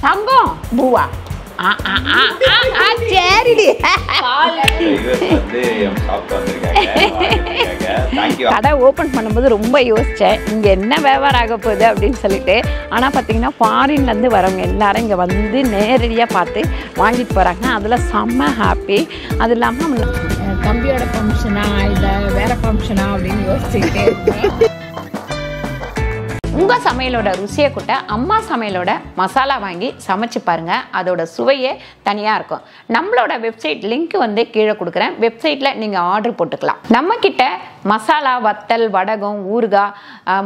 தங்கம் பூவா சரிடி கடை ஓப்பன் பண்ணும்போது ரொம்ப யோசித்தேன் இங்கே என்ன வியாபாரம் ஆக போகுது அப்படின்னு சொல்லிட்டு. ஆனால் பார்த்தீங்கன்னா ஃபாரின்லேருந்து வரவங்க எல்லாரும் இங்கே வந்து நேரடியாக பார்த்து வாங்கிட்டு போகிறாங்க. அதில் செம்ம ஹாப்பி. அது இல்லாமல் தம்பியோட ஃபங்க்ஷனா இல்லை வேறு ஃபங்க்ஷனா அப்படின்னு யோசிச்சுக்கிட்டே இருக்கேன். உங்கள் சமையலோட ருசியை கூட்ட அம்மா சமையலோட மசாலா வாங்கி சமைச்சு பாருங்கள். அதோட சுவையே தனியாக இருக்கும். நம்மளோட வெப்சைட் லிங்க் வந்து கீழே கொடுக்குறேன். வெப்சைட்டில் நீங்கள் ஆர்டர் போட்டுக்கலாம். நம்மக்கிட்ட மசாலா, வத்தல், வடகம், ஊறுகாய்,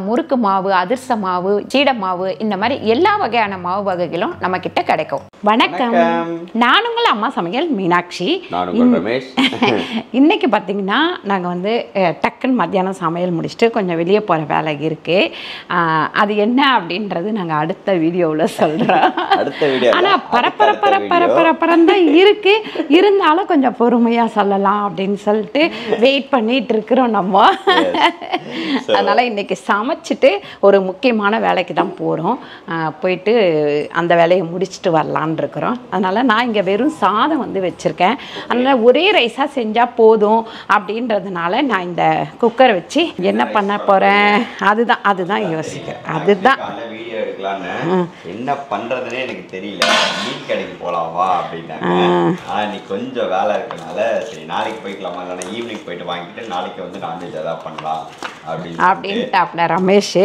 முறுக்கு மாவு, அதிர்ச மாவு, சீடை மாவு, இந்த மாதிரி எல்லா வகையான மாவு வகைகளும் நம்மக்கிட்ட கிடைக்கும். வணக்கம், நான் உங்கள் அம்மா சமையல் மீனாட்சி. இன்னைக்கு பார்த்தீங்கன்னா நாங்கள் வந்து டக்குன்னு மத்தியானம் சமையல் முடிச்சுட்டு கொஞ்சம் வெளியே போகிற வேலை இருக்குது. அது என்ன அப்படின்றது நாங்கள் அடுத்த வீடியோவில் சொல்கிறோம். ஆனால் பரப்பரப்பரப்பரப்பரப்பரம் தான் இருக்குது. இருந்தாலும் கொஞ்சம் பொறுமையாக சொல்லலாம் அப்படின்னு சொல்லிட்டு வெயிட் பண்ணிட்டு இருக்கிறோம் நம்ம. அதனால் இன்னைக்கு சமைச்சிட்டு ஒரு முக்கியமான வேலைக்கு தான் போகிறோம். போயிட்டு அந்த வேலையை முடிச்சுட்டு வரலான் இருக்கிறோம். அதனால் நான் இங்கே வெறும் சாதம் வந்து வச்சுருக்கேன். அதனால் ஒரே ரைஸாக செஞ்சால் போதும் அப்படின்றதுனால நான் இந்த குக்கரை வச்சு என்ன பண்ண போகிறேன் அதுதான் யோசிக்கிறேன். அதுதான் வீடியோ எடுக்கலான்னு என்ன பண்றதுன்னே எனக்கு தெரியல. மீன் கடைக்கு போலாமா அப்படின்னாங்க. நீ கொஞ்சம் வேலை இருக்கனால சரி நாளைக்கு போய்க்கலாமா, இல்லைன்னா ஈவினிங் போயிட்டு வாங்கிட்டு நாளைக்கு வந்து நான்வெஜ் ஏதாவது பண்ணலாம் அப்படின்ட்டாப்ல ரமேஷ்.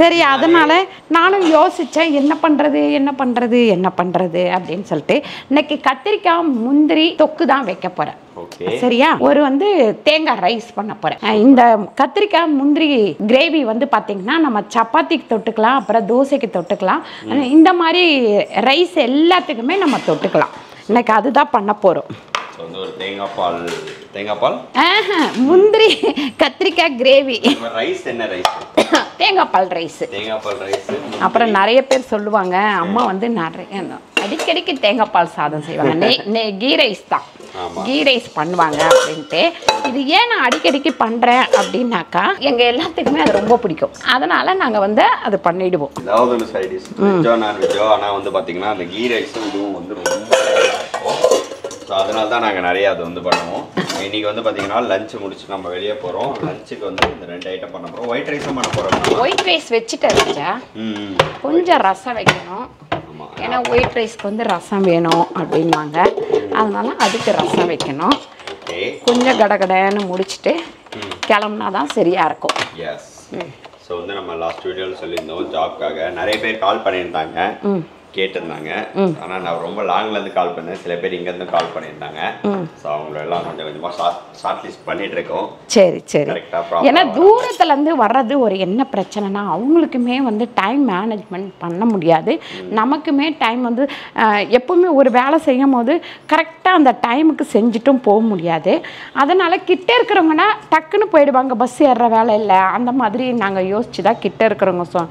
சரி, அதனால நானும் யோசித்தேன் என்ன பண்ணுறது அப்படின்னு சொல்லிட்டு இன்னைக்கு கத்திரிக்காய் முந்திரி தொக்கு தான் வைக்க போகிறேன். சரியா, ஒரு வந்து தேங்காய் ரைஸ் பண்ண போகிறேன். இந்த கத்திரிக்காய் முந்திரி கிரேவி வந்து பார்த்தீங்கன்னா நம்ம சப்பாத்திக்கு தொட்டுக்கலாம், அப்புறம் தோசைக்கு தொட்டுக்கலாம். இந்த மாதிரி ரைஸ் எல்லாத்துக்குமே நம்ம தொட்டுக்கலாம். இன்னைக்கு அதுதான் பண்ண போகிறோம். முந்திரி கத்திரிக்காய் கிரேவி. தேங்காய் பால் ரைஸ். அப்புறம் நிறைய பேர் சொல்லுவாங்க அம்மா வந்து நிறைய அடிக்கடிக்கு தேங்காய் பால் சாதம் செய்வாங்க. கீ ரைஸ் தான், கீ ரைஸ் பண்ணுவாங்க அப்படின்ட்டு. இது ஏன் நான் அடிக்கடிக்கு பண்ணுறேன் அப்படின்னாக்கா எங்கள் எல்லாத்துக்குமே அது ரொம்ப பிடிக்கும். அதனால நாங்கள் வந்து அது பண்ணிடுவோம். ஆனால் வந்து பார்த்தீங்கன்னா அந்த கீ ரைஸும் இதுவும் வந்து ரொம்ப ஸோ அதனால தான் நாங்கள் நிறைய அது வந்து பண்ணுவோம். இன்னைக்கு வந்து பார்த்தீங்கன்னா லஞ்ச் முடிச்சு நம்ம வெளியே போகிறோம். லஞ்சுக்கு வந்து இந்த 2 ஐட்டம் பண்ண போகிறோம். ஒயிட் ரைஸும் பண்ண போகிறோம். ஒயிட் ரைஸ் வச்சுட்டேன், கொஞ்சம் ரசம் வைக்கணும். ஏன்னா ஒயிட் ரைஸ்க்கு வந்து ரசம் வேணும் அப்படின்வாங்க. அதனால அதுக்கு ரசம் வைக்கணும். கொஞ்சம் கடகடன்னு முடிச்சுட்டு கிளம்புனா தான் சரியாக இருக்கும். எஸ். ஸோ வந்து நம்ம லாஸ்ட் வீடியோவில் சொல்லியிருந்தோம் ஜாப்காக நிறைய பேர் கால் பண்ணியிருந்தாங்க, கேட்டிருந்தாங்க. ஆனால் நான் ரொம்ப லாங்லேருந்து கால் பண்ணேன். சில பேர் இங்கேருந்து கால் பண்ணியிருந்தாங்க. ஸோ அவங்களெல்லாம் கொஞ்சம் கொஞ்சமாக ஷார்ட் லிஸ்ட் பண்ணிட்டு இருக்கோம். சரி. ஏன்னா தூரத்துலேருந்து வர்றது ஒரு என்ன பிரச்சனைனா அவங்களுக்குமே வந்து டைம் மேனேஜ்மெண்ட் பண்ண முடியாது. நமக்குமே டைம் வந்து எப்பவுமே ஒரு வேலை செய்யும் போது கரெக்டாக அந்த டைமுக்கு செஞ்சுட்டும் போக முடியாது. அதனால் கிட்டே இருக்கிறவங்கன்னா டக்குன்னு போயிடுவாங்க, பஸ் ஏறுற வேலை இல்லை. அந்த மாதிரி நாங்கள் யோசிச்சு தான் கிட்டே இருக்கிறவங்க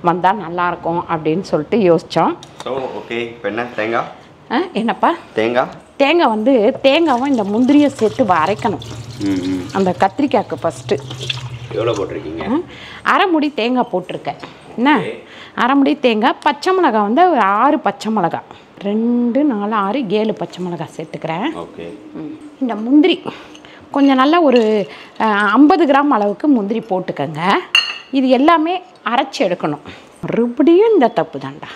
வந்தால் நல்லாயிருக்கும் அப்படின்னு சொல்லிட்டு யோசித்தோம். ஸோ ஓகே, இப்போ என்ன தேங்காய் என்னப்பா தேங்காய் வந்து தேங்காவும் இந்த முந்திரியும் சேர்த்து அரைக்கணும். அந்த கத்திரிக்காய்க்கு ஃபஸ்ட்டு எவ்வளோ போட்டிருக்கீங்க? அரை முடி தேங்காய் போட்டிருக்கேன். என்ன அரை முடி தேங்காய், பச்சை மிளகாய் வந்து ஒரு 6 பச்சை மிளகாய், 2, 4, 6, 7 பச்சை மிளகாய் சேர்த்துக்கிறேன். ஓகே. இந்த முந்திரி கொஞ்சம் நல்லா ஒரு 50 கிராம் அளவுக்கு முந்திரி போட்டுக்கோங்க. இது எல்லாமே அரைச்சி எடுக்கணும். மறுபடியும் இந்த தப்பு தான்டா,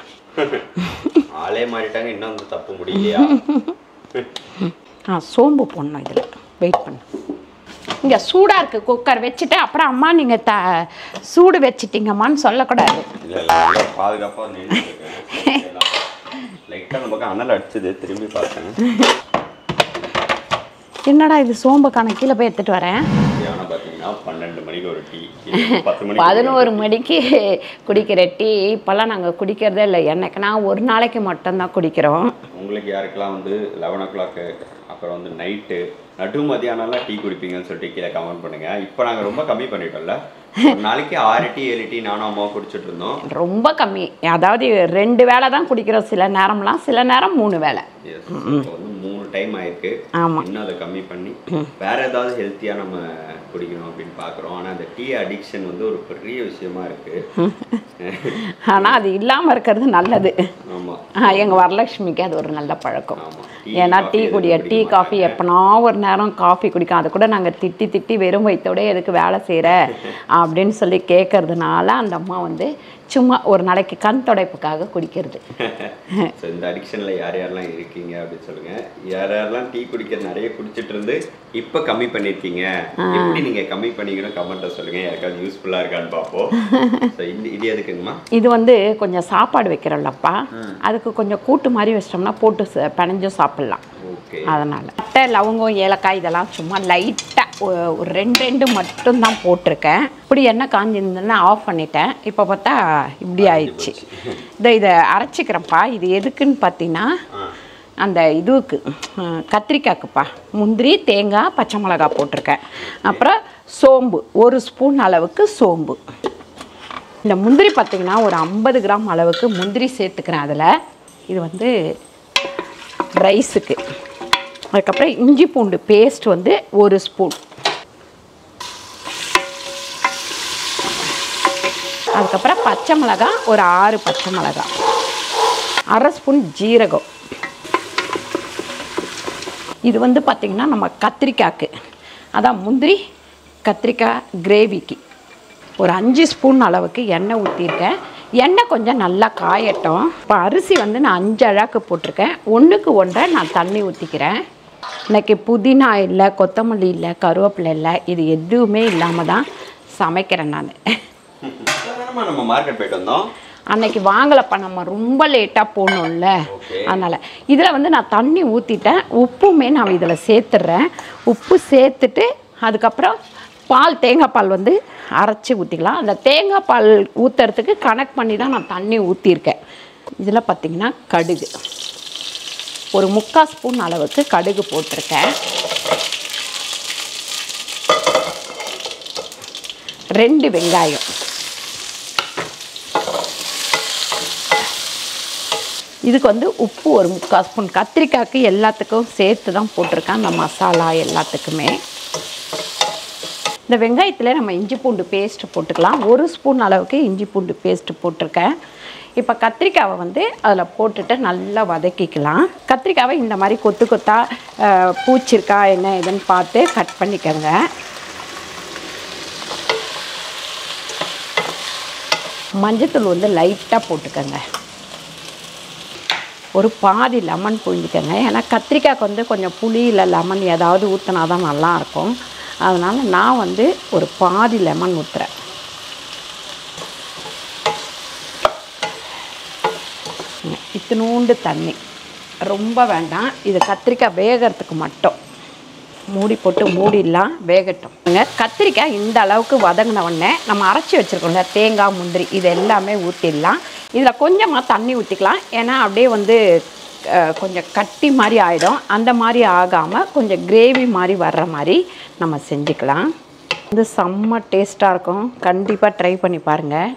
ஆளே மாறிட்டாங்க, இன்னும் அந்த தப்பு முடியலையா? சோம்பு போடணும் இதில். வெயிட் பண்ணு, இங்கே சூடாக இருக்குது குக்கர் வச்சுட்டு அப்புறம் அம்மா நீங்கள் சூடு வச்சுட்டிங்கம்மான்னு சொல்லக்கூடாது. இல்லை பாதுகாப்பாக நின்று லைட்டாக நம்ம பக்கம் அனல் அடிச்சது, திரும்பி பார்த்தேன். என்னடா இது சோம்புக்கான கீழே போய் எடுத்துகிட்டு வரேன். 12 மணிக்கு ஒரு டீ, 11 மணிக்கு குடிக்கிற டீ இப்போல்லாம் நாங்கள் குடிக்கிறதே இல்லை. என்னைக்குன்னா ஒரு நாளைக்கு மட்டும்தான் குடிக்கிறோம். உங்களுக்கு யாருக்கெல்லாம் வந்து 11 o'clock அப்புறம் வந்து நைட்டு நடு மதியானம்லாம் டீ குடிப்பீங்கன்னு சொல்லிட்டு கீழே கமெண்ட் பண்ணுங்கள். இப்போ நாங்கள் ரொம்ப கம்மி பண்ணிட்டோம்ல. நாளைக்கு 6 டீ 7 டீ நானும் அம்மாவும் குடிச்சிட்டு இருந்தோம். ரொம்ப கம்மி, அதாவது 2 வேளை தான் குடிக்கிறோம். சில நேரம்லாம், சில நேரம் 3 வேளை. இப்போ வந்து 3 டைம் ஆயிருக்கு. இன்னும் அதை கம்மி பண்ணி வேற ஏதாவது ஹெல்த்தியா நம்ம குடிக்கணும் அப்படின்னு பார்க்குறோம். ஆனால் அந்த டீ அடிக்ஷன் வந்து ஒரு பெரிய விஷயமா இருக்கு. ஆனால் அது இல்லாமல் இருக்கிறது நல்லது. ஆமாம், எங்கள் வரலட்சுமிக்கு அது ஒரு நல்ல பழக்கம். ஏன்னா டீ காஃபி எப்போனா ஒரு நேரம் காஃபி குடிக்கும். அதை கூட நாங்கள் திட்டி வெறும் வயிற்றோட எதுக்கு வேலை செய்கிற அப்படின்னு சொல்லி கேட்கறதுனால அந்த அம்மா வந்து சும்மா ஒரு நாளைக்கு கண் துடைப்புக்காக குடிக்கிறது. இந்த அடிக்ஷனில் யார் யாரெல்லாம் இருக்கீங்க அப்படின்னு சொல்லுங்க. யாரெல்லாம் டீ குடிக்க நிறைய குடிச்சிட்டு இருந்து இப்போ கம்மி பண்ணியிருக்கீங்க, எப்படி நீங்கள் கம்மி பண்ணிக்கணும் கமெண்ட்டை சொல்லுங்கள். யாருக்காவது யூஸ்ஃபுல்லாக இருக்கான்னு பார்ப்போம். இது எதுக்குங்கம்மா? இது வந்து கொஞ்சம் சாப்பாடு வைக்கிறோம்லப்பா, அதுக்கு கொஞ்சம் கூட்டு மாதிரி வச்சிட்டோம்னா போட்டு பிணைஞ்சும் சாப்பிட்லாம். அதனால் பட்டை லவங்கம் ஏலக்காய் இதெல்லாம் சும்மா லைட்டாக ஒரு 2 மட்டும்தான் போட்டிருக்கேன். இப்படி எண்ணெய் காஞ்சிருந்ததுன்னா ஆஃப் பண்ணிட்டேன். இப்போ பார்த்தா இப்படி ஆயிடுச்சு. இதை அரைச்சிக்கிறேன்ப்பா. இது எதுக்குன்னு பார்த்தீங்கன்னா அந்த இதுவுக்கு கத்திரிக்காய்க்குப்பா. முந்திரி, தேங்காய், பச்சை மிளகாய் போட்டிருக்கேன். அப்புறம் சோம்பு 1 ஸ்பூன் அளவுக்கு சோம்பு. இந்த முந்திரி பார்த்திங்கன்னா ஒரு 50 கிராம் அளவுக்கு முந்திரி சேர்த்துக்கிறேன் அதில். இது வந்து ரைஸுக்கு. அதுக்கப்புறம் இஞ்சி பூண்டு பேஸ்ட் வந்து 1 ஸ்பூன். அதுக்கப்புறம் பச்சை மிளகாய் ஒரு 6 பச்சை மிளகாய், 1/2 ஸ்பூன் ஜீரகம். இது வந்து பார்த்திங்கன்னா நம்ம கத்திரிக்காய்க்கு, அதான் முந்திரி கத்திரிக்காய் கிரேவிக்கு ஒரு 5 ஸ்பூன் அளவுக்கு எண்ணெய் ஊற்றிருக்கேன். எண்ணெய் கொஞ்சம் நல்லா காயட்டும். இப்போ அரிசி வந்து நான் 5 அழாக்கு போட்டிருக்கேன். 1க்கு 1 நான் தண்ணி ஊற்றிக்கிறேன். இன்றைக்கி புதினா இல்லை, கொத்தமல்லி இல்லை, கருவேப்பிலை இல்லை, இது எதுவுமே இல்லாமல் தான் சமைக்கிறேன் நான். நம்ம மார்க்கெட் போயிட்டு வந்தோம் அன்னைக்கு வாங்கலப்பா, நம்ம ரொம்ப லேட்டாக போகணும்ல, அதனால் இதில் வந்து நான் தண்ணி ஊற்றிட்டேன். உப்புமே நான் இதில் சேர்த்துட்றேன். உப்பு சேர்த்துட்டு அதுக்கப்புறம் தேங்காய் பால் வந்து அரைச்சி ஊற்றிக்கலாம். அந்த தேங்காய் பால் ஊற்றுறதுக்கு கனெக்ட் பண்ணி தான் நான் தண்ணி ஊற்றிருக்கேன். இதில் பார்த்திங்கன்னா கடுகு ஒரு 3/4 ஸ்பூன் அளவுக்கு கடுகு போட்டிருக்கேன். 2 வெங்காயம், இதுக்கு வந்து உப்பு ஒரு 3/4 ஸ்பூன். கத்திரிக்காய்க்கு எல்லாத்துக்கும் சேர்த்து தான் போட்டிருக்கேன் அந்த மசாலா எல்லாத்துக்குமே. இந்த வெங்காயத்தில் நம்ம இஞ்சி பூண்டு பேஸ்ட்டு போட்டுக்கலாம். 1 ஸ்பூன் அளவுக்கு இஞ்சி பூண்டு பேஸ்ட்டு போட்டிருக்கேன். இப்போ கத்திரிக்காவை வந்து அதில் போட்டுட்டு நல்லா வதக்கிக்கலாம். கத்திரிக்காவை இந்த மாதிரி கொத்து கொத்தாக பூச்சிருக்கா என்ன இதுன்னு பார்த்து கட் பண்ணிக்கோங்க. மஞ்சத்தூள் வந்து லைட்டாக போட்டுக்கோங்க. ஒரு பாதி லெமன் புழிஞ்சிக்கோங்க. ஏன்னா கத்திரிக்காய்க்கு வந்து கொஞ்சம் புளி இல்லை லெமன் ஏதாவது ஊற்றினா தான் நல்லாயிருக்கும். அதனால் நான் வந்து ஒரு பாதி லெமன் ஊற்றுறேன். இத்தினூண்டு தண்ணி, ரொம்ப வேண்டாம். இது கத்திரிக்காய் வேகிறதுக்கு மட்டும். மூடி போட்டு மூடிடலாம், வேகட்டும். கத்திரிக்காய் இந்த அளவுக்கு வதங்கின உடனே நம்ம அரைச்சி வச்சுருக்கோம்ல தேங்காய் முந்திரி இது எல்லாமே ஊற்றிடலாம். இதில் கொஞ்சமாக தண்ணி ஊற்றிக்கலாம். ஏன்னா அப்படியே வந்து கொஞ்சம் கட்டி மாதிரி ஆகிடும். அந்த மாதிரி ஆகாமல் கொஞ்சம் கிரேவி மாதிரி வர்ற மாதிரி நம்ம செஞ்சுக்கலாம். இது செம்ம டேஸ்ட்டாக இருக்கும். கண்டிப்பாக ட்ரை பண்ணி பாருங்கள்.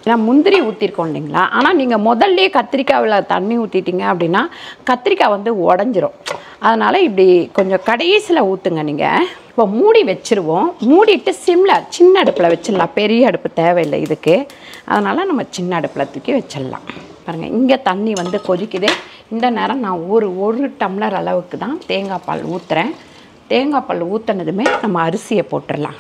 ஏன்னா முந்திரி ஊற்றிருக்கோம் இல்லைங்களா. ஆனால் நீங்கள் முதல்ல கத்திரிக்காயில் தண்ணி ஊற்றிட்டீங்க அப்படின்னா கத்திரிக்காய் வந்து உடஞ்சிரும். அதனால் இப்படி கொஞ்சம் கடைசியில் ஊற்றுங்க. நீங்கள் இப்போ மூடி வச்சுருவோம். மூடிட்டு சிம்மில் சின்ன அடுப்பில் வச்சிடலாம். பெரிய அடுப்பு தேவையில்லை இதுக்கு. அதனால் நம்ம சின்ன அடுப்பில் தூக்கி வச்சிடலாம். பாருங்கள், இங்கே தண்ணி வந்து கொதிக்குது. இந்த நேரம் நான் ஒரு டம்ளர் அளவுக்கு தான் தேங்காய் பால் ஊற்றுறேன். தேங்காய் பால் ஊற்றினதுமே நம்ம அரிசியை போட்டுடலாம்.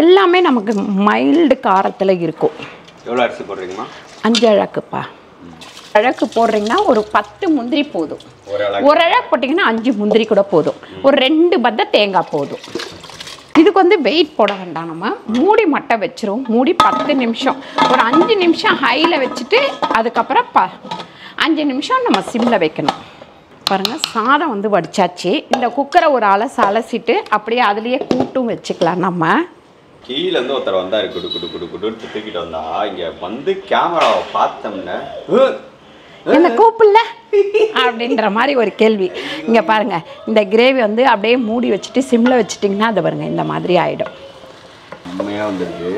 எல்லாமே நமக்கு மைல்டு காரத்தில் இருக்கும். எவ்வளோ அரிசி போடுறீங்கம்மா? 5 அழகுப்பா. அழகு போடுறீங்கன்னா ஒரு 10 முந்திரி போதும். ஒரு அழகு போட்டிங்கன்னா 5 முந்திரி கூட போதும். ஒரு 2 பத்தை தேங்காய் போதும். இதுக்கு வந்து வெயிட் போட வேண்டாம். நம்ம மூடி மட்டும் வச்சிரும். மூடி 10 நிமிஷம், ஒரு 5 நிமிஷம் ஹையில் வச்சுட்டு அதுக்கப்புறம் 5 நிமிஷம் நம்ம சிம்மில் வைக்கணும். பாருங்கள், சாதம் வந்து வடிச்சாச்சு. இந்த குக்கரை ஒரு அலசிட்டு அப்படியே அதுலேயே கூட்டும் வச்சுக்கலாம். நம்ம கீழே இருந்து ஒருத்தர் வந்தார், குடுன்னு தூக்கிட்டு வந்தா. இங்கே வந்து கேமராவை பார்த்தோம்னா என்ன கூப்பிடல அப்படின்ற மாதிரி ஒரு கேள்வி. இங்கே பாருங்கள், இந்த கிரேவி வந்து அப்படியே மூடி வச்சுட்டு சிம்மில் வச்சுட்டிங்கன்னா அது பாருங்கள் இந்த மாதிரி ஆகிடும். உண்மையாக வந்துருக்கு.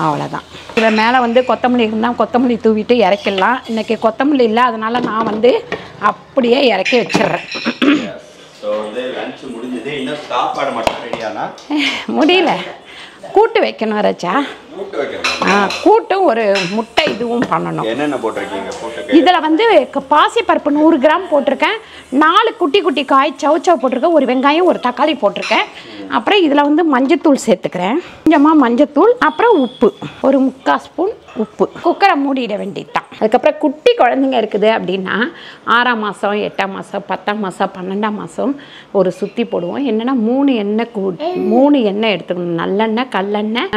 அவ்வளோதான். இதில் மேலே வந்து கொத்தமல்லி இருந்தால் கொத்தமல்லி தூவிட்டு இறக்கிடலாம். இன்றைக்கி கொத்தமல்லி இல்லை, அதனால் நான் வந்து அப்படியே இறக்கி வச்சிடுறேன். முடியல, கூட்டு வைக்கணும் ரச்சா. கூட்டும் ஒரு முட்டை இதுவும் பண்ணணும். என்னென்ன போட்டிருக்கீங்க? இதில் வந்து பாசிப்பருப்பு 100 கிராம் போட்டிருக்கேன், 4 குட்டி குட்டி காய் சவுச்சவ் போட்டிருக்கேன், ஒரு வெங்காயம் ஒரு தக்காளி போட்டிருக்கேன். அப்புறம் இதில் வந்து மஞ்சத்தூள் சேர்த்துக்கிறேன், கொஞ்சமாக மஞ்சத்தூள், அப்புறம் உப்பு ஒரு 3/4 ஸ்பூன் உப்பு. குக்கரை மூடிட வேண்டியதுதான். அதுக்கப்புறம் குட்டி குழந்தைங்க இருக்குது அப்படின்னா 6ஆம் மாதம் 8ஆம் மாதம் 10ஆம் மாதம் 12ஆம் மாதம் ஒரு சுற்றி போடுவோம். என்னென்னா 3 எண்ணெய் எடுத்துக்கணும். நல்லெண்ணெய், கல்லெண்ணெய்,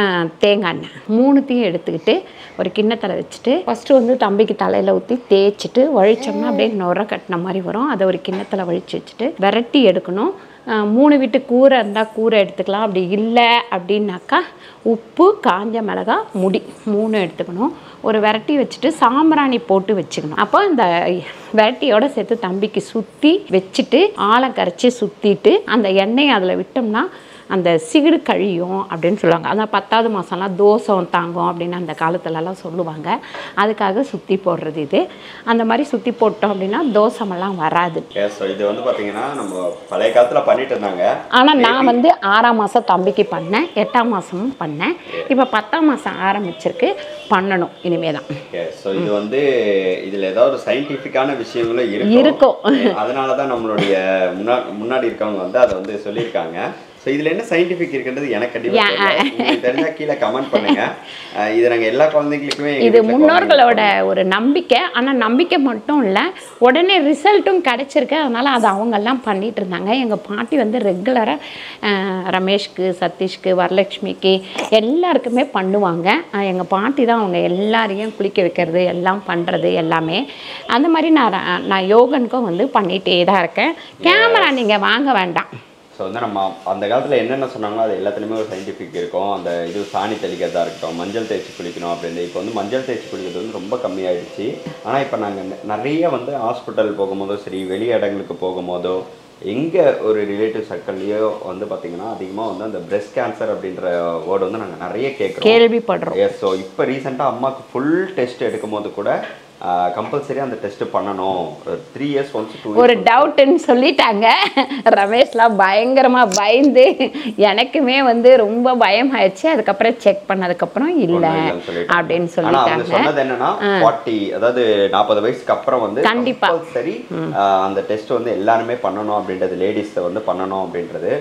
தேங்காய் எண்ணெய் 3த்தையும் எடுத்துக்கிட்டு ஒரு கிண்ணத்தில் வச்சுட்டு ஃபஸ்ட்டு வந்து தம்பிக்கு தலையில் ஊற்றி தேய்ச்சிட்டு வழிச்சோம்னா அப்படியே நுர கட்டின மாதிரி வரும். அதை ஒரு கிண்ணத்தில் வழித்து வச்சுட்டு விரட்டி எடுக்கணும். 3 வீட்டு கூரை இருந்தால் கூரை எடுத்துக்கலாம். அப்படி இல்லை அப்படின்னாக்கா உப்பு, காஞ்ச மிளகாய், முடி 3 எடுத்துக்கணும். ஒரு விரட்டி வச்சுட்டு சாம்பிராணி போட்டு வச்சுக்கணும். அப்போ இந்த விரட்டியோடு சேர்த்து தம்பிக்கு சுற்றி வச்சுட்டு ஆழை கரைச்சி சுற்றிட்டு அந்த எண்ணெயை அதில் விட்டோம்னா அந்த சிகிடு கழியும் அப்படின்னு சொல்லுவாங்க. அதான் 10ஆவது மாதம்லாம் தோசம் தாங்கும் அப்படின்னு அந்த காலத்துலலாம் சொல்லுவாங்க. அதுக்காக சுற்றி போடுறது இது. அந்த மாதிரி சுற்றி போட்டோம் அப்படின்னா தோசமெல்லாம் வராது. இது வந்து பார்த்தீங்கன்னா நம்ம பழைய காலத்தில் பண்ணிட்டு இருந்தாங்க. ஆனால் நான் வந்து 6ஆம் மாதம் தம்பிக்கு பண்ணேன், 8ஆம் மாதமும் பண்ணேன், இப்போ 10ஆம் மாதம் ஆரம்பிச்சிருக்கு, பண்ணணும் இனிமே தான். ஸோ இது வந்து இதில் ஏதாவது சயின்டிஃபிக்கான விஷயங்களும் இருக்கும். அதனால தான் நம்மளுடைய முன்னாடி இருக்கவங்க வந்து அதை வந்து சொல்லியிருக்காங்க. ஸோ இதில் என்ன சயின்டிஃபிக் இருக்குன்றது எனக்கு கண்டிப்பாக தெரிஞ்சால் கீழே கமெண்ட் பண்ணுங்கள். இது நாங்கள் எல்லா குழந்தைங்களுக்குமே இது முன்னோர்களோட ஒரு நம்பிக்கை. ஆனால் நம்பிக்கை மட்டும் இல்லை, உடனே ரிசல்ட்டும் கிடச்சிருக்கு. அதனால் அது அவங்கெல்லாம் பண்ணிகிட்டு இருந்தாங்க. எங்கள் பாட்டி வந்து ரெகுலராக ரமேஷ்க்கு, சதீஷ்க்கு, வரலட்சுமிக்கு எல்லாருக்குமே பண்ணுவாங்க. எங்கள் பாட்டி தான் அவங்க எல்லாரையும் குளிக்க வைக்கிறது, எல்லாம் பண்ணுறது எல்லாமே. அந்த மாதிரி நான் யோகனுக்கும் வந்து பண்ணிகிட்டே தான் இருக்கேன். கேமரா நீங்கள் வாங்க வேண்டாம். ஸோ வந்து நம்ம அந்த காலத்தில் என்னென்ன சொன்னாங்களோ அது எல்லாத்துலேயுமே ஒரு சயின்டிஃபிக் இருக்கும். அந்த இது சாணி தெளிக்கிறதா இருக்கட்டும், மஞ்சள் தேய்ச்சி குளிக்கணும் அப்படின்னு. இப்போ வந்து மஞ்சள் தேய்ச்சி குளிக்கிறது வந்து ரொம்ப கம்மியாயிடுச்சு. ஆனால் இப்போ நாங்கள் நிறைய வந்து ஹாஸ்பிட்டல் போகும்போதோ சரி, வெளி இடங்களுக்கு போகும்போதோ எங்கே ஒரு ரிலேட்டிவ் சர்க்கிள்லேயோ வந்து பார்த்திங்கன்னா அதிகமாக வந்து அந்த பிரெஸ்ட் கேன்சர் அப்படின்ற வேர்டு வந்து நாங்கள் நிறைய கேள்விப்படுறோம். ஸோ இப்போ ரீசெண்டாக அம்மாவுக்கு ஃபுல் டெஸ்ட் எடுக்கும் போது கூட கம்பல்சரி அந்த டெஸ்ட் பண்ணணும். 3 years once 2 years ஒரு டவுட்னு சொல்லிட்டாங்க. ரமேஷ்லாம் பயங்கரமாக பயந்து எனக்குமே வந்து ரொம்ப பயம் ஆயிடுச்சு. அதுக்கப்புறம் செக் பண்ணதுக்கப்புறம் இல்லை அப்படின்னு சொல்லிட்டாங்க. சொன்னது என்னன்னா 40, அதாவது 40 வயசுக்கு அப்புறம் வந்து கண்டிப்பாக சரி அந்த டெஸ்ட் வந்து எல்லாருமே பண்ணணும் அப்படின்றது, லேடிஸை வந்து பண்ணணும் அப்படின்றது.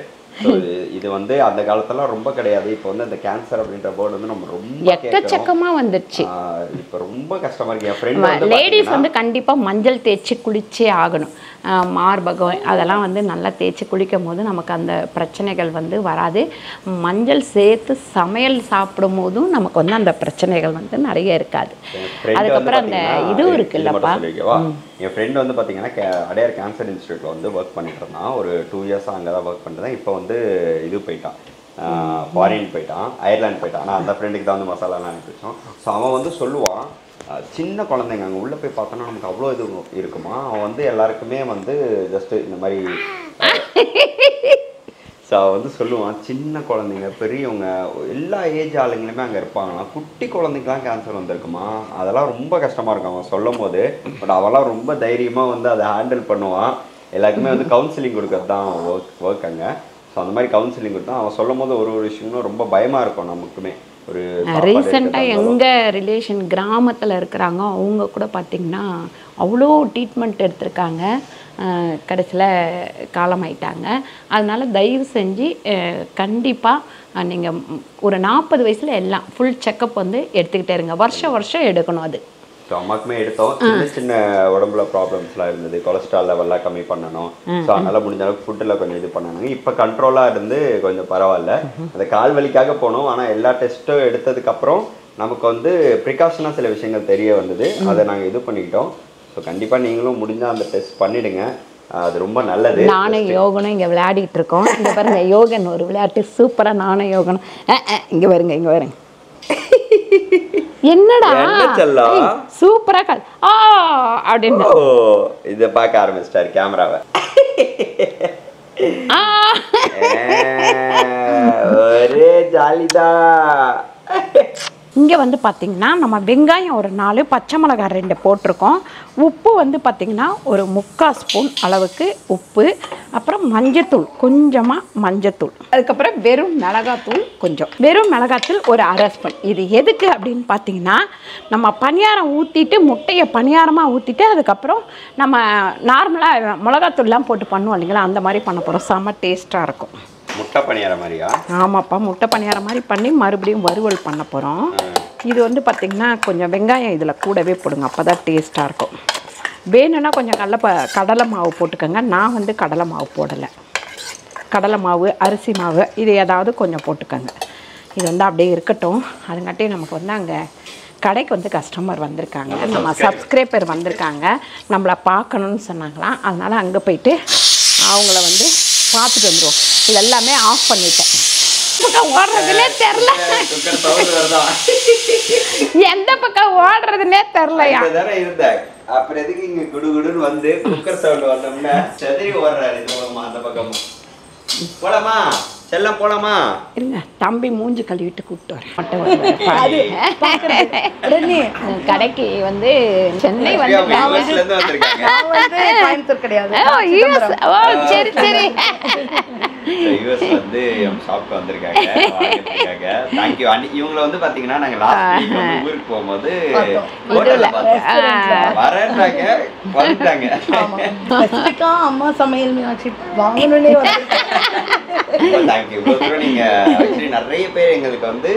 இது வந்து அந்த காலத்துல ரொம்ப கிடையாது. இப்போ வந்து அந்த கேன்சர் அப்படின்ற போர்டு வந்து நம்ம ரொம்ப எக்கச்சக்கமா வந்துருச்சு. இப்போ ரொம்ப கஷ்டமா இருக்கு. என் ஃப்ரெண்ட் லேடிஸ் வந்து கண்டிப்பா மஞ்சள் தேய்ச்சி குளிச்சே ஆகணும். மார்பகம் அதெல்லாம் வந்து நல்லா தேய்ச்சி குளிக்கும் போது நமக்கு அந்த பிரச்சனைகள் வந்து வராது. மஞ்சள் சேர்த்து சமையல் சாப்பிடும் போதும் நமக்கு வந்து அந்த பிரச்சனைகள் வந்து நிறைய இருக்காது. அதுக்கப்புறம் அந்த இதுவும் இருக்குல்லப்பா. என் ஃப்ரெண்ட் வந்து பார்த்தீங்கன்னா அடையார் கேன்சர் இன்ஸ்டியூட்டில் வந்து ஒர்க் பண்ணிட்டு இருந்தான். ஒரு 2 years அங்கே தான் ஒர்க் பண்ணிட்டு. இப்போ வந்து இது போயிட்டான், ஃபாரின் போயிட்டான், அயர்லாந்து போயிட்டான். ஆனால் அந்த ஃப்ரெண்டுக்கு தான் வந்து மசாலாலாம் அனுப்பிச்சோம். ஸோ அவன் வந்து சொல்லுவான், சின்ன குழந்தைங்க அங்கே உள்ளே போய் பார்த்தோன்னா நமக்கு அவ்வளோ இது இருக்குமா. அவன் வந்து எல்லாருக்குமே வந்து ஜஸ்ட்டு இந்த மாதிரி ஸோ அவன் வந்து சொல்லுவான், சின்ன குழந்தைங்க, பெரியவங்க, எல்லா ஏஜ் ஆளுங்களுமே அங்கே இருப்பாங்களாம். குட்டி குழந்தைங்களாம் கேன்சர் வந்திருக்குமா. அதெல்லாம் ரொம்ப கஷ்டமாக இருக்கும் அவன் சொல்லும் போது. பட் அவெல்லாம் ரொம்ப தைரியமாக வந்து அதை ஹேண்டில் பண்ணுவான். எல்லாருக்குமே வந்து கவுன்சிலிங் கொடுக்கறது தான் ஒர்க் அங்கே. ஸோ அந்த மாதிரி கவுன்சிலிங் கொடுத்தா அவன் சொல்லும் போது ஒரு விஷயமும் ரொம்ப பயமாக இருக்கும் நமக்குமே. ஒரு ரீசெண்டாக எங்கள் ரிலேஷன் கிராமத்தில் இருக்கிறாங்க, அவங்க கூட பார்த்திங்கன்னா அவ்வளோ ட்ரீட்மெண்ட் எடுத்திருக்காங்க, கடைசியில் காலமாயிட்டாங்க. அதனால் தயவு செஞ்சு கண்டிப்பாக நீங்கள் ஒரு 40 வயசில் எல்லாம் ஃபுல் செக்கப் வந்து எடுத்துக்கிட்டே இருங்க. வருஷம் எடுக்கணும் அது. ஸோ அம்மாக்குமே எடுத்தோம். சின்ன சின்ன உடம்புல ப்ராப்ளம்ஸ்லாம் இருந்தது, கொலஸ்ட்ரால் லெவல்லாம் கம்மி பண்ணணும். ஸோ அதனால் முடிஞ்ச அளவுக்கு ஃபுட்டில் கொஞ்சம் இது பண்ணாங்க. இப்போ கண்ட்ரோலாக இருந்து கொஞ்சம் பரவாயில்ல. அந்த கால் வலிக்காக போனோம். ஆனால் எல்லா டெஸ்ட்டும் எடுத்ததுக்கப்புறம் நமக்கு வந்து ப்ரிகாஷனாக சில விஷயங்கள் தெரிய வந்தது. அதை நாங்கள் இது பண்ணிக்கிட்டோம். ஸோ கண்டிப்பாக நீங்களும் முடிஞ்சால் அந்த டெஸ்ட் பண்ணிவிடுங்க, அது ரொம்ப நல்லது. நானும் யோகனும் இங்கே விளையாடிட்டு இருக்கோம். இங்கே பாருங்க, யோகன் ஒரு விளையாட்டு சூப்பராக, நானும் யோகனும் இங்கே வருங்க என்னடா சூப்பரா கால் அப்படின்னு இத பார்க்க ஆரம்பிச்சிட்டாரு கேமராவை. ஒரே ஜாலிதான். இங்கே வந்து பார்த்திங்கன்னா நம்ம வெங்காயம் ஒரு 4, பச்சை மிளகாய் 2 போட்டிருக்கோம். உப்பு வந்து பார்த்திங்கன்னா ஒரு 3/4 ஸ்பூன் அளவுக்கு உப்பு, அப்புறம் மஞ்சத்தூள் கொஞ்சமாக மஞ்சத்தூள், அதுக்கப்புறம் வெறும் மிளகாத்தூள் கொஞ்சம், வெறும் மிளகாத்தூள் ஒரு 1/2 ஸ்பூன். இது எதுக்கு அப்படின்னு பார்த்தீங்கன்னா நம்ம பணியாரம் ஊற்றிட்டு முட்டையை பணியாரமாக ஊற்றிட்டு அதுக்கப்புறம் நம்ம நார்மலாக மிளகாத்தூள்லாம் போட்டு பண்ணுவோம் இல்லைங்களா, அந்த மாதிரி பண்ண போகிறோம். செம்ம டேஸ்ட்டாக இருக்கும். முட்டை பணியாரம் மாதிரியா? ஆமாப்பா, முட்டை பணியாரம் மாதிரி பண்ணி மறுபடியும் வறுவல் பண்ண போகிறோம். இது வந்து பார்த்திங்கன்னா கொஞ்சம் வெங்காயம் இதில் கூடவே போடுங்க, அப்போ தான் டேஸ்ட்டாக இருக்கும். வேணும்னா கொஞ்சம் கடலை மாவு போட்டுக்கோங்க. நான் வந்து கடலை மாவு போடலை. கடலை மாவு, அரிசி மாவு இது ஏதாவது கொஞ்சம் போட்டுக்கோங்க. இது வந்து அப்படியே இருக்கட்டும். அதுங்காட்டி நமக்கு வந்து அங்கே கடைக்கு வந்து கஸ்டமர் வந்திருக்காங்க, நம்ம சப்ஸ்கிரைபர் வந்திருக்காங்க, நம்மளை பார்க்கணுன்னு சொன்னாங்களாம். அதனால் அங்கே போயிட்டு அவங்கள வந்து பார்த்துட்டு வந்துடுவோம். இது எல்லாமே ஆஃப் பண்ணிட்டேன். பக்கம் ஓடுறதுனே தெரில, எந்த பக்கம் ஓடுறதுனே தெரிலையா. அப்புறம் எதுக்கு இங்க குடுகுடுன்னு வந்து குக்கர் சவுண்ட் வந்தோம்னா செதறி ஓடுறாரு அந்த பக்கம். போலாமா செல்லம், போலாமா? இருங்க, தம்பி மூஞ்சி கழுவிட்டு கூப்பிட்டு வரேன். கடைக்கு வந்து சென்னை வந்து கோயம்புத்தூர் கிடையாது. சரி சரி, யூஎஸ் வந்து ஷாப்க்கு வந்திருக்காங்க. தேங்க்யூ. இவங்களை வந்து பாத்தீங்கன்னா நாங்க லாஸ்ட் வீக் வந்து ஊருக்கு போகும்போது வரேன்றாங்க, வந்துட்டாங்க. அம்மா சமையல் மீனாட்சி வாங்கணும்னே தேங்க்யூ. இவ்வளவு தூரம் நீங்க ஆக்சுவலி நிறைய பேர் எங்களுக்கு வந்து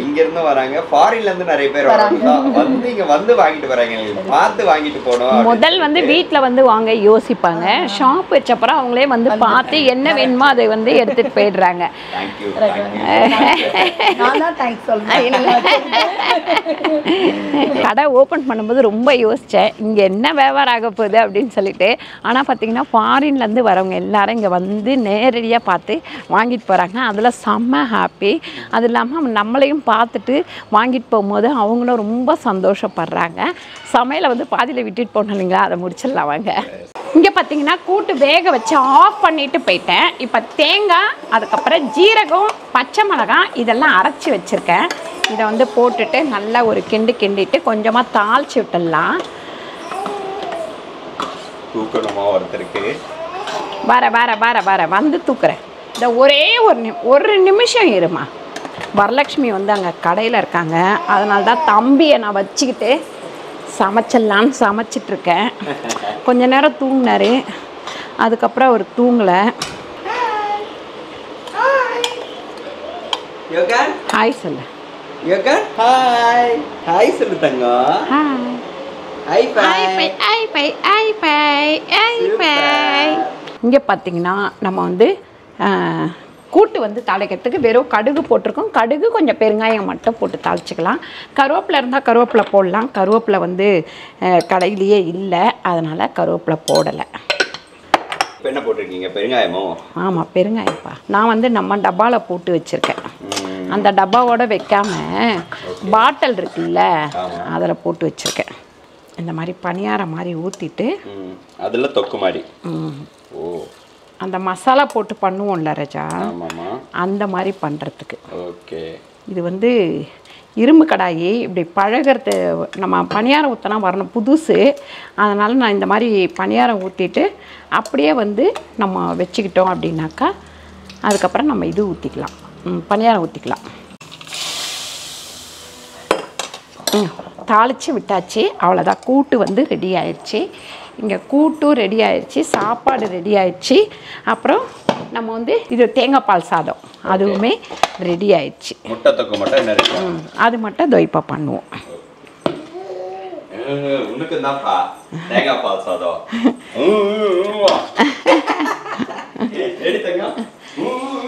இங்க இருந்து வராங்க, ஃபாரின்ல இருந்து நிறைய பேர் வராங்க, வந்து இங்க வந்து வாங்கிட்டு வராங்க, பார்த்து வாங்கிட்டு போனோம். முதல் வந்து வீட்டுல வந்து வாங்க யோசிப்பாங்க, ஷாப் வச்சப்பறம் அவங்களே வந்து பார்த்து என்ன வேணுமோ அதை வந்து எடுத்துட்டு போயிடுறாங்க. கடை ஓப்பன் பண்ணும்போது ரொம்ப யோசித்தேன், இங்கே என்ன வியாபாரம் ஆக போகுது அப்படின்னு சொல்லிட்டு. ஆனால் பார்த்தீங்கன்னா ஃபாரின்லேருந்து வரவங்க எல்லாரும் இங்கே வந்து நேரடியாக பார்த்து வாங்கிட்டு போகிறாங்க. அதில் செம்ம ஹாப்பி. அது இல்லாமல் நம்மளையும் பார்த்துட்டு வாங்கிட்டு போகும்போது அவங்களும் ரொம்ப சந்தோஷப்படுறாங்க. சமையலை வந்து பாதியில் விட்டுட்டு போனோம் இல்லைங்களா, அதை முடிச்சிடலாம் வாங்க. இங்கே பார்த்தீங்கன்னா கூட்டு வேக வச்சு ஆஃப் பண்ணிட்டு போயிட்டேன். இப்போ தேங்காய், அதுக்கப்புறம் ஜீரகம், பச்சை மிளகாய் இதெல்லாம் அரைச்சி வச்சுருக்கேன். இதை வந்து போட்டுட்டு நல்லா ஒரு கிண்டிட்டு கொஞ்சமாக தாளிச்சு விட்டுடலாம். தூக்கணுமா ஒருத்தருக்கு? வர வந்து தூக்குறேன். இந்த ஒரே ஒரு நிமிஷம் இருமா. வரலட்சுமி வந்து அங்கே கடையில் இருக்காங்க, அதனால தான் தம்பியை நான் வச்சுக்கிட்டு சமைச்சிடலான்னு சமைச்சிட்ருக்கேன். கொஞ்ச நேரம் தூங்கினாரு, அதுக்கப்புறம் அவர் தூங்கலை. ஹாய் சொல்லு. ஹாய் சொல்லு தங்கம். இங்கே பார்த்தீங்கன்னா நம்ம வந்து கூட்டு வந்து தாளிக்கிறதுக்கு வெறும் கடுகு போட்டிருக்கோம். கடுகு கொஞ்சம் பெருங்காயம் மட்டும் போட்டு தாளிச்சிக்கலாம். கருவேப்பிலை இருந்தால் கருவேப்பிலை போடலாம். கருவேப்பிலை வந்து கடையிலேயே இல்லை, அதனால் கருவேப்பிலை போடலை. என்ன போட்டிருக்கீங்க? பெருங்காயமோ? ஆமாம், பெருங்காயப்பா. நான் வந்து நம்ம டப்பாவில் போட்டு வச்சுருக்கேன். அந்த டப்பாவோட வைக்காம பாட்டில் இருக்குல்ல, அதில் போட்டு வச்சுருக்கேன். இந்த மாதிரி பணியாரம் மாதிரி ஊற்றிட்டு அதில் தொக்கு மாதிரி அந்த மசாலா போட்டு பண்ணுவோம்ல ரஜா, அந்த மாதிரி பண்ணுறதுக்கு. ஓகே. இது வந்து இரும்பு கடாயி, இப்படி பழகிறது நம்ம பணியாரம் ஊற்றினா வரணும் புதுசு. அதனால் நான் இந்த மாதிரி பணியாரம் ஊற்றிட்டு அப்படியே வந்து நம்ம வச்சுக்கிட்டோம் அப்படின்னாக்கா அதுக்கப்புறம் நம்ம இது ஊற்றிக்கலாம், பணியாரம் ஊற்றிக்கலாம். தாளித்து விட்டாச்சு, அவ்வளோதான். கூட்டு வந்து ரெடி ஆயிடுச்சு. இங்கே கூட்டும் ரெடி ஆயிடுச்சு, சாப்பாடு ரெடி ஆயிடுச்சு. அப்புறம் நம்ம வந்து இது தேங்காய் பால் சாதம் அதுவுமே ரெடி ஆயிடுச்சு. முட்டை தொக்கு மட்டும் என்ன இருக்கு, அது மட்டும் தொய்ப்பா பண்ணுவோம். உனக்கு தான்ப்பா தேங்காய் பால் சாதம்.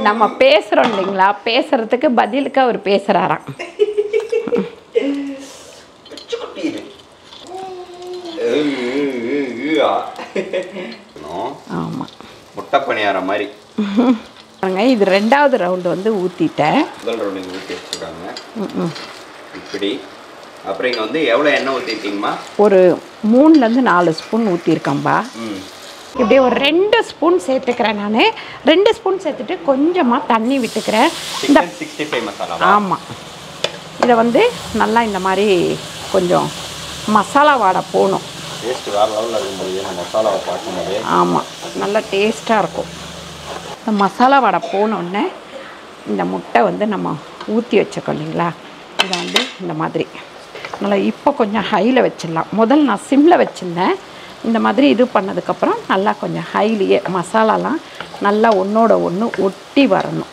நம்ம பேசுகிறோம் இல்லைங்களா, பேசுகிறதுக்கு பதிலுக்கு அவர் பேசுகிறாராம். ஆமாம், முட்டை பணியாரம் மாதிரி. இது 2வது ரவுண்டு வந்து ஊற்றிட்டேன். முதல் ரவுண்டு ஊற்றி வச்சுருக்காங்க இப்படி. அப்புறம் இங்கே வந்து எவ்வளோ எண்ணெய் ஊற்றிருக்கீங்கம்மா? ஒரு 3லேருந்து 4 ஸ்பூன் ஊற்றிருக்கேன்பா. இப்படி ஒரு 2 ஸ்பூன் சேர்த்துக்கிறேன் நான். 2 ஸ்பூன் சேர்த்துட்டு கொஞ்சமாக தண்ணி விட்டுக்கிறேன். இந்த 65 மசாலா. ஆமாம், இதை வந்து நல்லா இந்த மாதிரி கொஞ்சம் மசாலா வாடை போகணும். டேஸ்ட் வேறு லெவலில் இருக்கும்போது இந்த மசாலாவை பார்க்கும்போது ஆமாம், நல்லா டேஸ்ட்டாக இருக்கும். இந்த மசாலா வாடை போனோடனே இந்த முட்டை வந்து நம்ம ஊற்றி வச்சுக்கோம் இல்லைங்களா, இதை வந்து இந்த மாதிரி நல்லா இப்போ கொஞ்சம் ஹையில் வச்சிடலாம். முதல் நான் சிம்மில் வச்சுருந்தேன். இந்த மாதிரி இது பண்ணதுக்கப்புறம் நல்லா கொஞ்சம் ஹைலியே மசாலாலாம் நல்லா ஒன்றோட ஒன்று ஒட்டி வரணும்.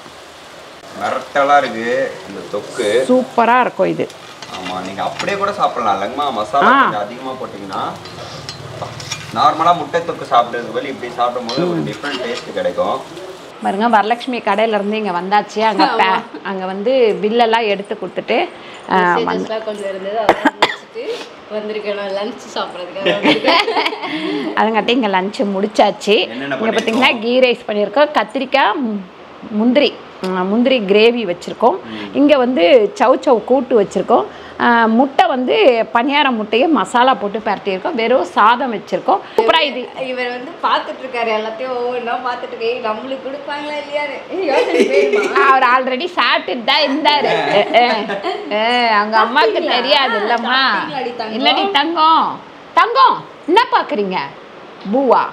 மிரட்டலாக இருக்குது இந்த தொக்கு, சூப்பராக இருக்கும் இது. ஆமாம், நீங்கள் அப்படியே கூட சாப்பிட்லாம் இல்லைங்கம்மா. மசாலா கொஞ்சம் அதிகமாக போட்டிங்கன்னா நார்மலாக முட்டை தொக்கு சாப்பிட்றது போல இப்படி சாப்பிடும்போது ஒரு டிஃப்ரெண்ட் டேஸ்ட் கிடைக்கும். பாருங்க, வரலட்சுமி கடையிலேருந்து இங்கே வந்தாச்சு. அங்கே வந்து பில்லெல்லாம் எடுத்து கொடுத்துட்டு கொஞ்சம் இருந்தது வந்திருக்கேன் லஞ்ச் சாப்பிட்றதுக்கு. அதுங்காட்டி இங்கே லஞ்சு முடிச்சாச்சு. இங்கே பார்த்தீங்கன்னா கீ ரைஸ் பண்ணியிருக்கோம், கத்திரிக்காய் முந்திரி கிரேவி வச்சுருக்கோம். இங்கே வந்து சவ் கூட்டு வச்சுருக்கோம். முட்டை வந்து பனியார முட்டையை மசாலா போட்டு பரட்டியிருக்கோம். வெறும் சாதம் வச்சுருக்கோம். அப்புறம் இது இவர் வந்து பார்த்துட்டு இருக்காரு, எல்லாத்தையும் ஒவ்வொன்றா பார்த்துட்டு இருக்கேன். நம்மளுக்கு கொடுப்பாங்களா இல்லையாரு அவர் ஆல்ரெடி சாப்பிட்டுட்டு தான் இருந்தார். அவங்க அம்மாவுக்கு தெரியாது இல்லைம்மா. இல்லடி தங்கம் என்ன பார்க்குறீங்க? பூவா?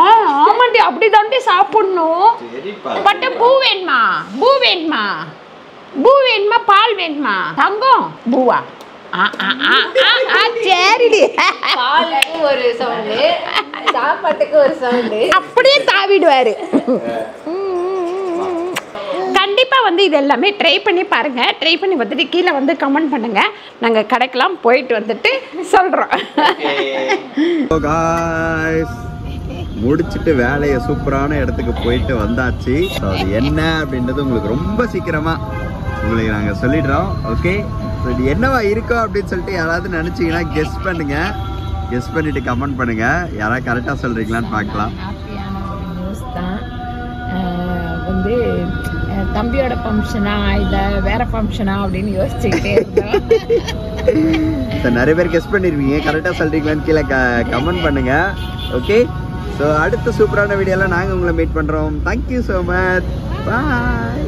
ஆமாண்டி, அப்படி தாண்டி சாப்பிடணும். பட் பூ வேணுமா? பால் வேணுமா? தங்கம் பூவா? சரிடி. பாலுக்கு ஒரு சவுண்டு, சாப்பாட்டுக்கு ஒரு சவுண்டு, அப்படியே தாவிடுவாரு. கண்டிப்பாக வந்து இது எல்லாமே ட்ரை பண்ணி பாருங்கள். ட்ரை பண்ணி வந்துட்டு கீழே வந்து கமெண்ட் பண்ணுங்கள். நாங்கள் கடைக்கெல்லாம் போயிட்டு வந்துட்டு சொல்கிறோம். முடிச்சுட்டு வேலையை சூப்பரான இடத்துக்கு போயிட்டு வந்தாச்சு. ஸோ அது என்ன அப்படின்றது உங்களுக்கு ரொம்ப சீக்கிரமாக உங்களுக்கு நாங்கள் சொல்லிடுறோம். ஓகே, ஸோ இது என்னவா இருக்கோ அப்படின்னு சொல்லிட்டு யாராவது நினச்சிங்கன்னா கெஸ் பண்ணுங்கள். கெஸ் பண்ணிவிட்டு கமெண்ட் பண்ணுங்கள். யாராவது கரெக்டாக சொல்கிறீங்களான்னு பார்க்கலாம். ஹாப்பியான ஒரு நியூஸ் தான். வந்து தம்பியோட ஃபங்க்ஷனா இல்லை வேற ஃபங்க்ஷனா அப்படின்னு யோசிச்சுக்கிட்டே இருந்தோம். ஸோ நிறைய பேர் கெஸ் பண்ணிருவீங்க. கரெக்டாக சொல்கிறீங்களான்னு கீழே கமெண்ட் பண்ணுங்கள். ஓகே, ஸோ அடுத்த சூப்பரான வீடியோவில் நாங்கள் உங்களை மீட் பண்ணுறோம். Thank you so much. பாய்.